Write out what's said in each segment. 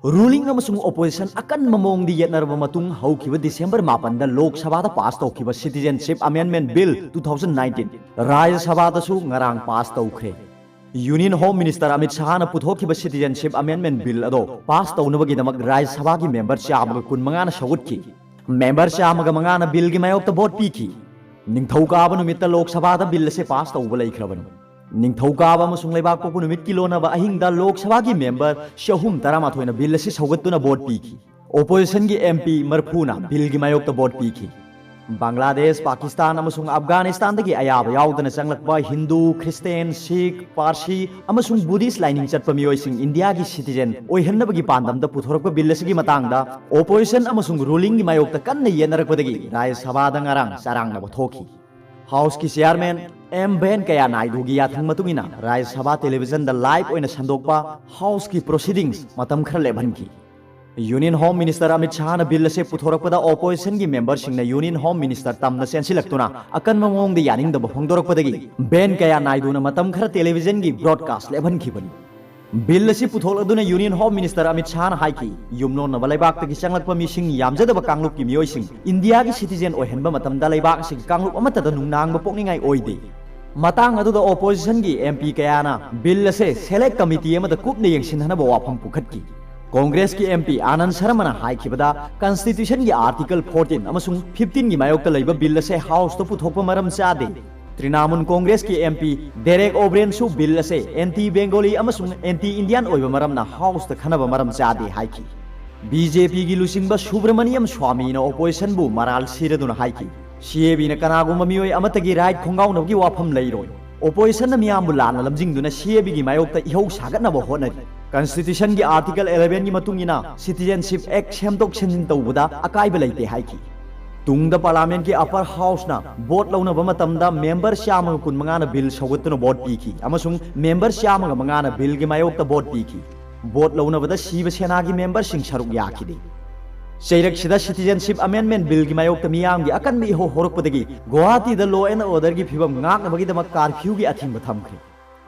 ruling amasung opposition akan mamong di yetnarba matung haukiba December 8 da Lok Sabha da pass tawkiba Citizenship Amendment Bill 2019 Rajya Sabha da su ngarang pass tawkhre Union Home Minister Amit Shah na puthokiba Citizenship Amendment Bill ado pass tawnabagi damak Rajya Sabha gi member chamaga kun manga na shawutki member chamaga manga na bill gi mayok ta vote piki ningthaukaaba numitta Lok Sabha da bill se pass tawba laikhrabani ningthaukaaba amasung leibak pokpu numit kilonaba ahingda Lok Sabha gi member shahum taramathoi na bill se sawgattuna vote piki opposition gi MP marphuna bill gi mayok ta vote piki Bangladesh, Pakistan, amasung Afghanistan dagi ayaba yaudana changlakba Hindu, Christian, Sikh, Parsi, amasung Buddhist lining chatpa miyoising India gi citizen oihannabagi pandamda puthorakpa bill asigi matangda opposition amasung ruling gi mayokta kanna yenarakpadagi Rajya Sabha da ngarang sarangna thoki House ki chairman M Ben kaya naidu gi yathang matungina Rajya Sabha television da live oina sandokpa House ki proceedings matam khar lebhanki Union Home Minister Amit Shah na bill se puthorakpada opposition gi member sing na Union Home Minister tamna sensilaktuna akan mamong de yaning da hongdorakpadagi Ben kaya naidu na matam khara television gi broadcast lebhan khibani bill se putholaduna Union Home Minister Amit Shah na haiki yumno na balaibak ta gi changlakpa mi sing yamjada ba kanglup ki miyoi sing India gi citizen oihenba matam da laibak sing kanglup amata da nungnang ba pokningai oide matang adu da opposition gi MP kaya na bill se select committee amada kupna yengsinhana ba wafam pukhatki Congress की MP Anand Sharma high Constitution की Article 14 अमसुंग 15 की मायोक्ता लैबा bill से house तो पुथोकपा मरम चादे Trinamun Congress की MP Derek O'Brien सु bill से anti Bengali अमसुंग anti Indian ओइबा मरम ना हाउस तो खनबा मरम चादे हाई की BJP की लुसिंगबा सुब्रमण्यम स्वामी ना ओपोजिशन बु मराल सिरदुना हाई की CAB ना कनागुम मियोय अमतगी right खोंगाउनबगी वाफम लैरोय opposition na miyam bulan lamjingduna CAB gi mayokta ihau sagatnaba hotnari Constitution gi Article 11 gi matungina Citizenship Act semtok senjin tawbuda akaiba leite haiki tungda parliament gi upper house na vote launaba matamda member syama kun mangana bill sawgattuna vote piki amasung member syama ga mangana bill gi mayokta vote piki vote launaba da Shiva Sena gi member sing saruk yakide Seirak sida Citizenship Amendment Bill gi mayokta miyam gi akan mi ho horokpadagi Guwahati da law and order gi phibam ngaknabagi damak curfew gi athingba thamkhre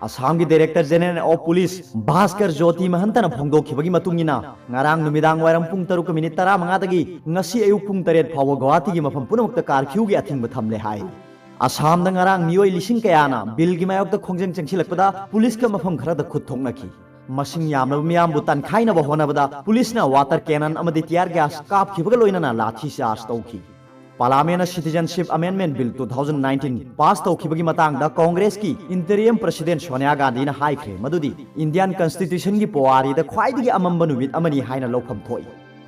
Assam gi Director General of Police Bhaskar Jyoti Mahantana phongdokhibagi matungina ngarang numidang wairam pung 3:15 dagi ngasi ayuk pung 3 phawa Guwahati gi mafam punamakta curfew gi athingba thamle hai Assam da ngarang miyoi lising kayana bill gi mayokta khongjeng chengsilakpada police ka mafam khara da khut thoknaki Masing yamna miyam butan khaina ba honabada police na water cannon amadi tear gas kap khibaga loina lathi charge tawki Parliament Citizenship Amendment Bill 2019 pass tawkhibagi matang da Congress ki interim president Sonia Gandhi na haikre madudi Indian Constitution gi powari da khwaidigi amamba numit amani haina lokham thoi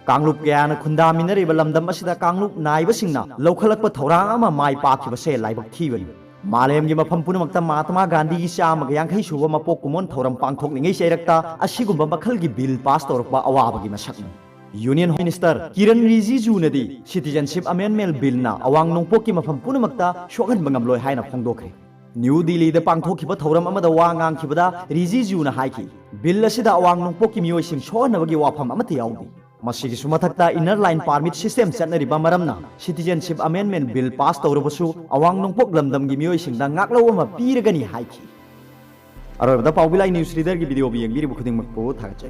Kanglup kaya na khundaminari balamdam asida kanglup naiba singna lokhalakpa thorang ama mai pakhiba se laibak thibani Malem gi mafam punamakta Mahatma Gandhi gi chamaga yankhai suba mapok kumon thoram pangthokningai seirakta asigumba makhal gi bill pass tawrakpa awaba gi masakni Union Minister Kiran Rijiju nadi Citizenship Amendment Bill na awang nongpok ki mafam punamakta shogan bangamloi haina phongdokre New Delhi da pangthokhiba thoram amada wa ngangkhibada Rijiju na haiki bill asida awang nongpok ki miyoising shohanabagi wafam amata yaudi Masigi sumathakta inner line permit system chatnariba maramna Citizenship Amendment Bill pass tawrabasu awang nongpok lamdam gi miyoi singda ngaklo ama piragani haiki Arabda Paobilai news reader gi video bi yengbiri bu khuding makpo thagachai